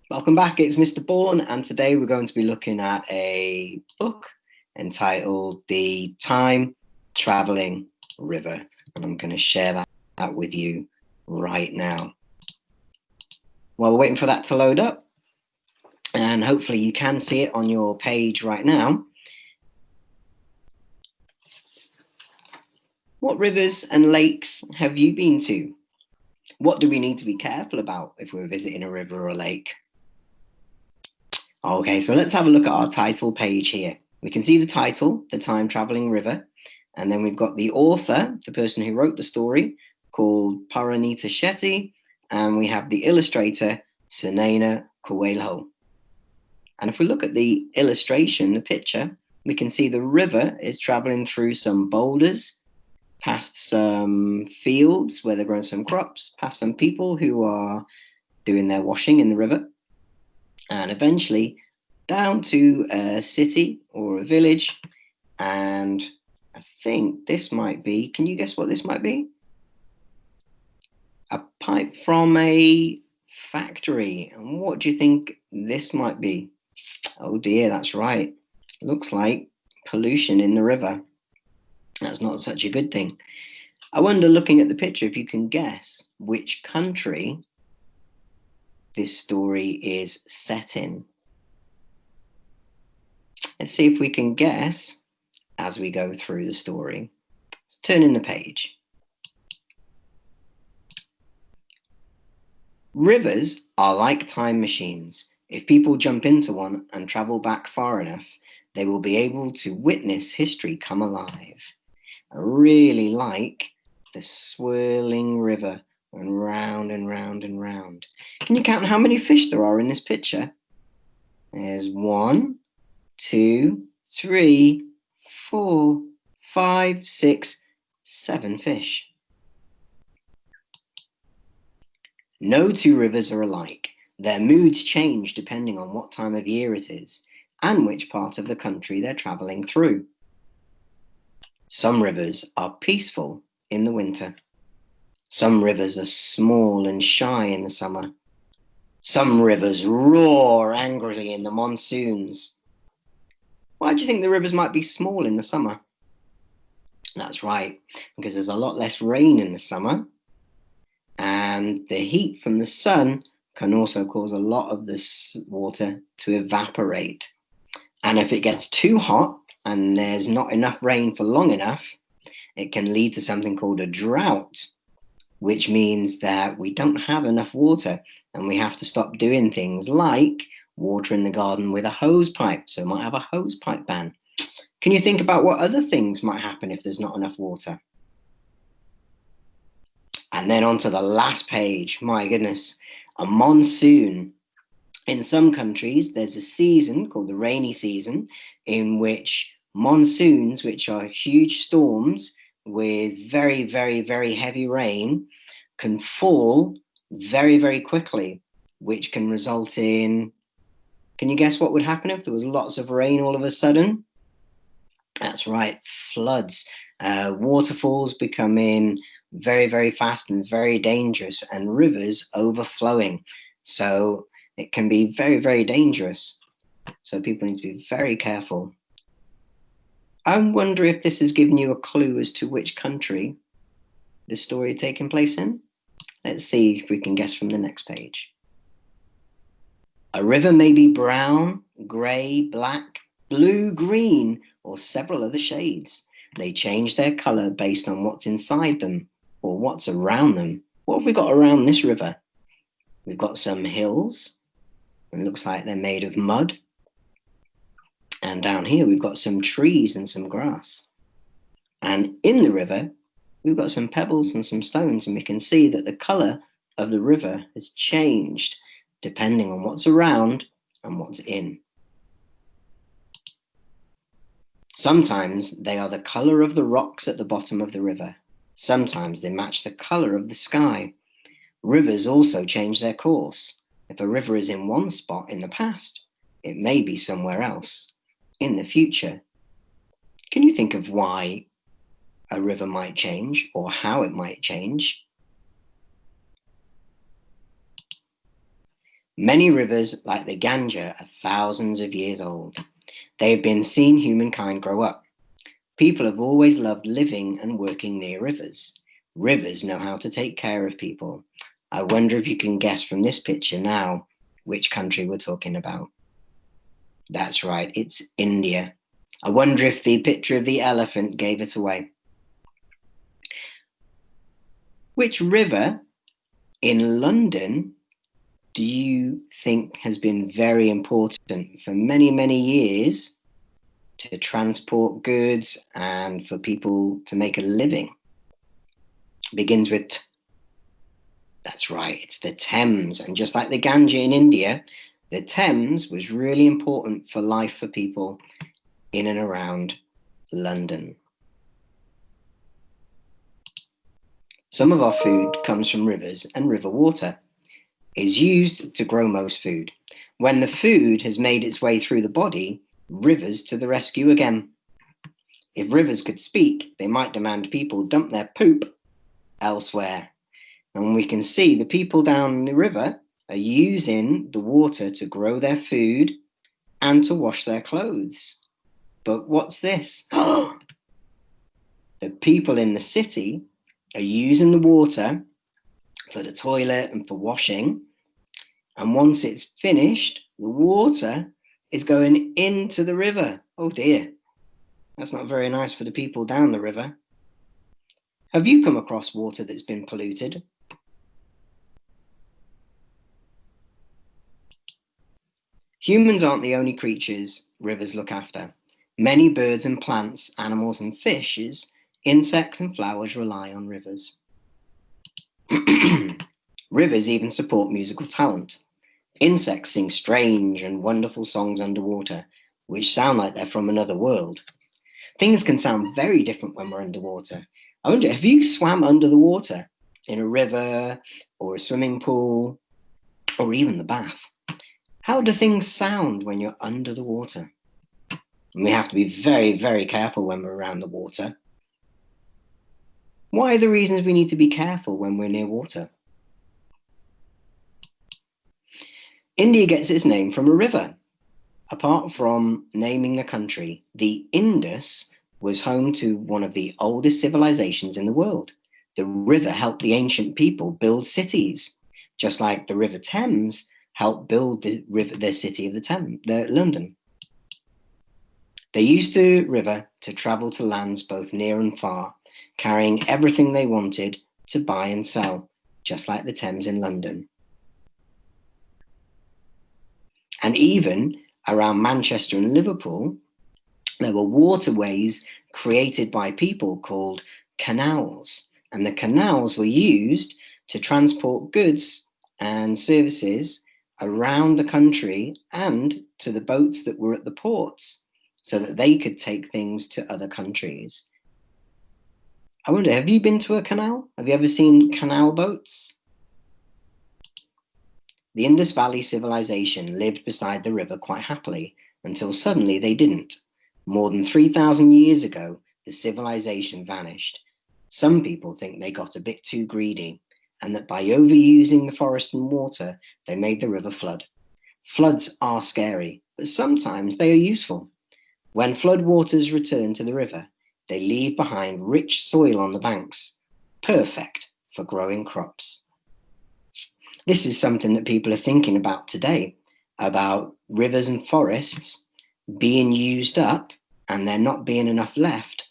Welcome back, it's Mr. Bourne, and today we're going to be looking at a book entitled The Time Traveling River, and I'm going to share that with you right now. While we're waiting for that to load up, and hopefully you can see it on your page right now. What rivers and lakes have you been to? What do we need to be careful about if we're visiting a river or a lake? Okay, so let's have a look at our title page here. We can see the title, The Time Traveling River, and then we've got the author, the person who wrote the story, called Paranita Shetty, and we have the illustrator, Sunaina Coelho. And if we look at the illustration, the picture, we can see the river is traveling through some boulders, past some fields where they're growing some crops, past some people who are doing their washing in the river, and eventually down to a city or a village. And I think this might be, can you guess what this might be? A pipe from a factory. And what do you think this might be? Oh dear, that's right. Looks like pollution in the river. That's not such a good thing. I wonder, looking at the picture, if you can guess which country this story is set in. Let's see if we can guess as we go through the story. Let's turn in the page. Rivers are like time machines. If people jump into one and travel back far enough, they will be able to witness history come alive. I really like the swirling river going round and round and round. Can you count how many fish there are in this picture? There's 1, 2, 3, 4, 5, 6, 7 fish. No two rivers are alike. Their moods change depending on what time of year it is and which part of the country they're traveling through. Some rivers are peaceful in the winter. Some rivers are small and shy in the summer. Some rivers roar angrily in the monsoons. Why do you think the rivers might be small in the summer? That's right, because there's a lot less rain in the summer, and the heat from the sun can also cause a lot of this water to evaporate. And if it gets too hot and there's not enough rain for long enough, it can lead to something called a drought, which means that we don't have enough water and we have to stop doing things like watering the garden with a hose pipe. So we might have a hose pipe ban. Can you think about what other things might happen if there's not enough water? And then onto the last page, my goodness, a monsoon. In some countries, there's a season called the rainy season in which monsoons, which are huge storms with very, very, very heavy rain, can fall very, very quickly, which can result in, can you guess what would happen if there was lots of rain all of a sudden? That's right, floods. Waterfalls becoming very, very fast and very dangerous, and rivers overflowing. So it can be very, very dangerous. So people need to be very careful. I wonder if this has given you a clue as to which country this story is taking place in. Let's see if we can guess from the next page. A river may be brown, grey, black, blue, green, or several other shades. They change their colour based on what's inside them or what's around them. What have we got around this river? We've got some hills. It looks like they're made of mud. And down here we've got some trees and some grass. And in the river, we've got some pebbles and some stones, and we can see that the colour of the river has changed depending on what's around and what's in. Sometimes they are the colour of the rocks at the bottom of the river. Sometimes they match the colour of the sky. Rivers also change their course. If a river is in one spot in the past, it may be somewhere else in the future. Can you think of why a river might change or how it might change? Many rivers, like the Ganga, are thousands of years old. They have been seeing humankind grow up. People have always loved living and working near rivers. Rivers know how to take care of people. I wonder if you can guess from this picture now which country we're talking about. That's right, it's India. I wonder if the picture of the elephant gave it away. Which river in London do you think has been very important for many, many years to transport goods and for people to make a living? It begins with T. That's right, it's the Thames. And just like the Ganga in India, the Thames was really important for life for people in and around London. Some of our food comes from rivers, and river water is used to grow most food. When the food has made its way through the body, rivers to the rescue again. If rivers could speak, they might demand people dump their poop elsewhere. And we can see the people down the river are using the water to grow their food and to wash their clothes. But what's this? The people in the city are using the water for the toilet and for washing. And once it's finished, the water is going into the river. Oh dear, that's not very nice for the people down the river. Have you come across water that's been polluted? Humans aren't the only creatures rivers look after. Many birds and plants, animals and fishes, insects and flowers rely on rivers. Rivers even support musical talent. Insects sing strange and wonderful songs underwater, which sound like they're from another world. Things can sound very different when we're underwater. I wonder, have you swam under the water in a river or a swimming pool or even the bath? How do things sound when you're under the water? And we have to be very, very careful when we're around the water. What are the reasons we need to be careful when we're near water? India gets its name from a river. Apart from naming the country, the Indus was home to one of the oldest civilizations in the world. The river helped the ancient people build cities, just like the River Thames helped build the city of London. They used the river to travel to lands both near and far, carrying everything they wanted to buy and sell, just like the Thames in London. And even around Manchester and Liverpool, there were waterways created by people called canals. And the canals were used to transport goods and services around the country and to the boats that were at the ports so that they could take things to other countries. I wonder, have you been to a canal? Have you ever seen canal boats? The Indus Valley civilization lived beside the river quite happily until suddenly they didn't. More than 3,000 years ago, the civilization vanished. Some people think they got a bit too greedy and that by overusing the forest and water, they made the river flood. Floods are scary, but sometimes they are useful. When flood waters return to the river, they leave behind rich soil on the banks, perfect for growing crops. This is something that people are thinking about today, about rivers and forests being used up and there not being enough left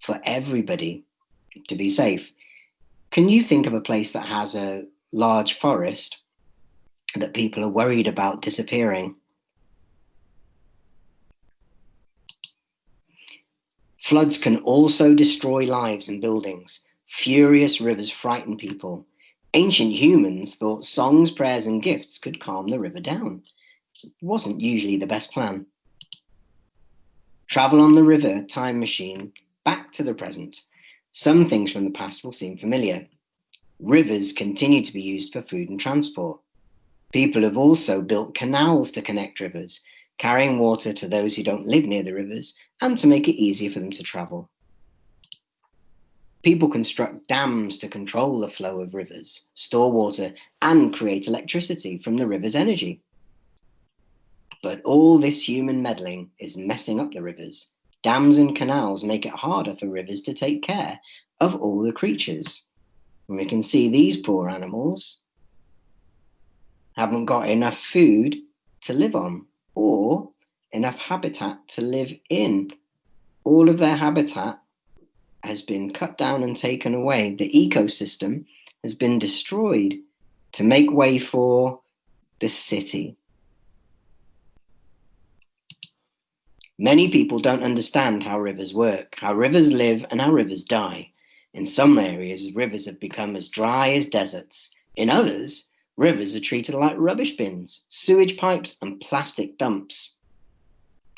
for everybody to be safe. Can you think of a place that has a large forest that people are worried about disappearing? Floods can also destroy lives and buildings. Furious rivers frighten people. Ancient humans thought songs, prayers, and gifts could calm the river down. It wasn't usually the best plan. Travel on the river time machine back to the present. Some things from the past will seem familiar. Rivers continue to be used for food and transport. People have also built canals to connect rivers, carrying water to those who don't live near the rivers and to make it easier for them to travel. People construct dams to control the flow of rivers, store water, and create electricity from the river's energy. But all this human meddling is messing up the rivers. Dams and canals make it harder for rivers to take care of all the creatures. And we can see these poor animals haven't got enough food to live on or enough habitat to live in. All of their habitat has been cut down and taken away. The ecosystem has been destroyed to make way for the city. Many people don't understand how rivers work, how rivers live and how rivers die. In some areas, rivers have become as dry as deserts. In others, rivers are treated like rubbish bins, sewage pipes, and plastic dumps.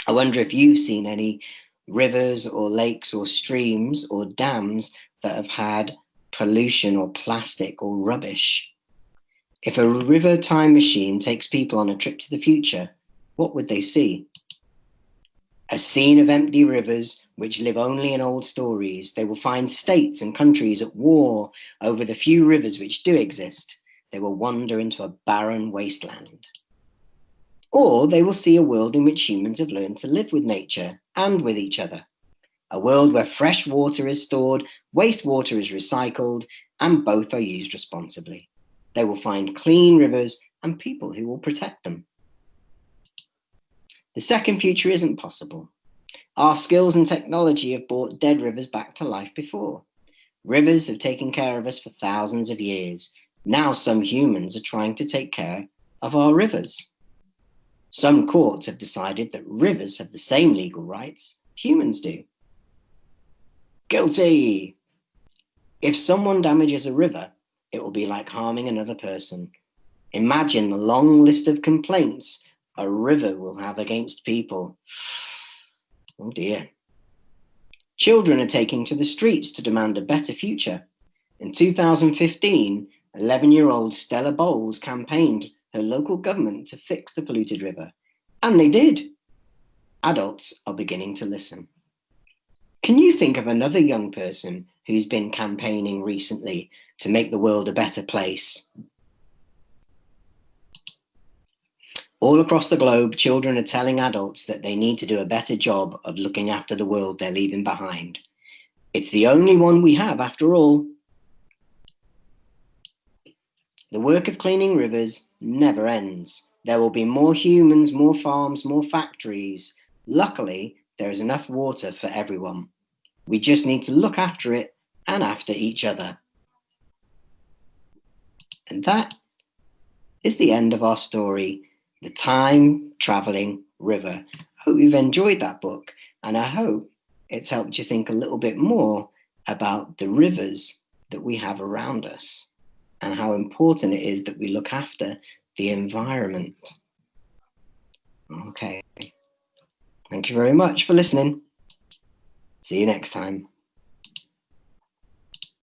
I wonder if you've seen any rivers or lakes or streams or dams that have had pollution or plastic or rubbish. If a river time machine takes people on a trip to the future, what would they see? A scene of empty rivers which live only in old stories. They will find states and countries at war over the few rivers which do exist. They will wander into a barren wasteland. Or they will see a world in which humans have learned to live with nature and with each other. A world where fresh water is stored, wastewater is recycled, and both are used responsibly. They will find clean rivers and people who will protect them. The second future isn't possible. Our skills and technology have brought dead rivers back to life before. Rivers have taken care of us for thousands of years. Now some humans are trying to take care of our rivers. Some courts have decided that rivers have the same legal rights humans do. Guilty! If someone damages a river, it will be like harming another person. Imagine the long list of complaints a river will have against people. Oh dear. Children are taking to the streets to demand a better future. In 2015, 11-year-old Stella Bowles campaigned her local government to fix the polluted river. And they did. Adults are beginning to listen. Can you think of another young person who's been campaigning recently to make the world a better place? All across the globe, children are telling adults that they need to do a better job of looking after the world they're leaving behind. It's the only one we have, after all. The work of cleaning rivers never ends. There will be more humans, more farms, more factories. Luckily, there is enough water for everyone. We just need to look after it and after each other. And that is the end of our story, The Time-Traveling River. I hope you've enjoyed that book, and I hope it's helped you think a little bit more about the rivers that we have around us and how important it is that we look after the environment. Okay. Thank you very much for listening. See you next time.